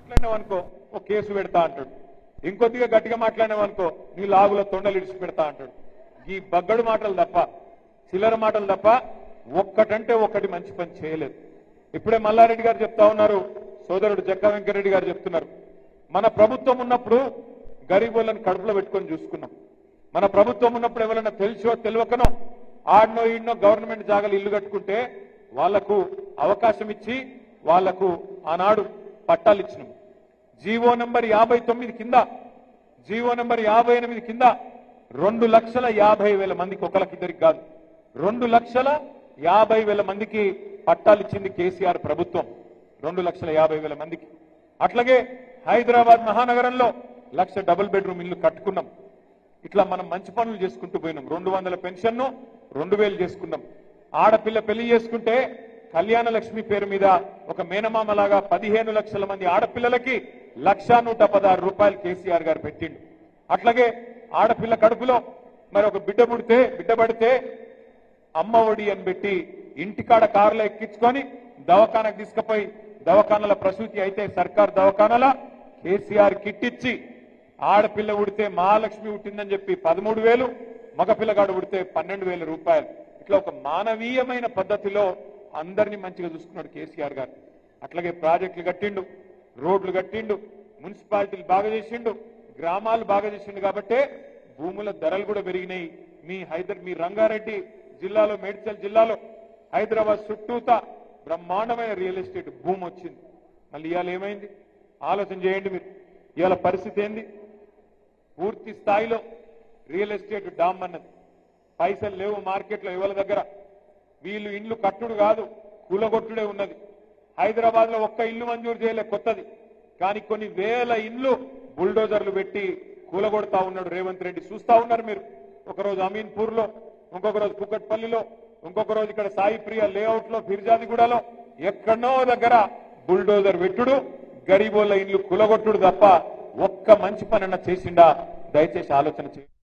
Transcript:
మాట్లాడినావనుకో ఒక కేసు పెడతా అంటాడు, ఇంకొద్దిగా గట్టిగా మాట్లాడినావనుకో నీ లాగుల తొండలు ఇడిచి పెడతా అంటాడు. ఈ బగ్గడు మాటలు తప్ప చిల్లర మాటలు తప్ప ఒక్కటంటే ఒక్కటి మంచి పని చేయలేదు. ఇప్పుడే మల్లారెడ్డి గారు చెప్తా ఉన్నారు, సోదరుడు జక్కా వెంకరెడ్డి గారు చెప్తున్నారు, మన ప్రభుత్వం ఉన్నప్పుడు గరీబులను కడుపులో పెట్టుకొని చూసుకున్నాం. మన ప్రభుత్వం ఉన్నప్పుడు ఎవరైనా తెలిసో తెలియకనో ఆడనో ఈడనో గవర్నమెంట్ జాగాలు ఇల్లు కట్టుకుంటే వాళ్లకు అవకాశం ఇచ్చి వాళ్లకు ఆనాడు పట్టాలు ఇచ్చినాం. జీవో నంబర్ 59 కింద, జీవో నంబర్ 58 కింద 2,50,000 మందికి, ఒకరికిద్దరికి కాదు 2,50,000 మందికి పట్టాలు ఇచ్చింది కేసీఆర్ ప్రభుత్వం. 2,50,000 మందికి. అట్లాగే హైదరాబాద్ మహానగరంలో 1,00,000 డబుల్ బెడ్రూమ్ ఇల్లు కట్టుకున్నాం. ఇట్లా మనం మంచి పనులు చేసుకుంటూ పోయినాం. 200 పెన్షన్ 2,000 చేసుకున్నాం. ఆడపిల్ల పెళ్లి చేసుకుంటే కళ్యాణ లక్ష్మి పేరు మీద ఒక మేనమామలాగా 15 లక్షల మంది ఆడపిల్లలకి 1,116 రూపాయలు కేసీఆర్ గారు పెట్టిండు. అట్లాగే ఆడపిల్ల కడుపులో మరి ఒక బిడ్డ పడితే అమ్మ ఒడి అని పెట్టి ఇంటికాడ కారులో ఎక్కించుకొని దవాఖానకు తీసుకుపోయి దవాఖానల ప్రసూతి అయితే సర్కార్ దవాఖానల కేసీఆర్ కిట్ ఇచ్చి ఆడపిల్ల ఉడితే మహాలక్ష్మి ఉట్టిందని చెప్పి 13,000, మగపిల్లగాడు ఉడితే 12,000 రూపాయలు. ఇట్లా ఒక మానవీయమైన పద్ధతిలో అందరినీ మంచిగా చూసుకున్నాడు కేసీఆర్ గారు. అట్లాగే ప్రాజెక్టులు కట్టిండు, రోడ్లు కట్టిండు, మున్సిపాలిటీలు బాగా చేసిండు, గ్రామాలు బాగా చేసిండు. కాబట్టే భూముల ధరలు కూడా పెరిగినాయి. మీ రంగారెడ్డి జిల్లాలో, మేడ్చల్ జిల్లాలో, హైదరాబాద్ చుట్టూతా బ్రహ్మాండమైన రియల్ ఎస్టేట్ భూమి వచ్చింది. మళ్ళీ ఇవాళ ఏమైంది ఆలోచన చేయండి మీరు. ఇవాళ పరిస్థితి ఏంది? పూర్తి స్థాయిలో రియల్ ఎస్టేట్ డామ్ అన్నది. పైసలు లేవు మార్కెట్లో ఇవాళ దగ్గర. వీళ్ళు ఇండ్లు కట్టుడు కాదు, కూలగొట్టుడే ఉన్నది. హైదరాబాద్ లో ఒక్క ఇల్లు మంజూరు చేయలే కొత్తది, కానీ కొన్ని వేల ఇండ్లు బుల్డోజర్లు పెట్టి కూలగొడతా ఉన్నాడు రేవంత్ రెడ్డి. చూస్తా ఉన్నారు మీరు. ఒకరోజు అమీన్పూర్ లో, ఇంకొక రోజు కుకట్పల్లిలో, ఇంకొక రోజు ఇక్కడ సాయి ప్రియ లేఅవుట్ లో, ఫిర్జాదిగూడలో, ఎక్కడో దగ్గర బుల్డోజర్ పెట్టుడు, గరీబోళ్ళ ఇండ్లు కూలగొట్టుడు తప్ప ఒక్క మంచి పనన్నా చేసిండా? దయచేసి ఆలోచన చేయండి.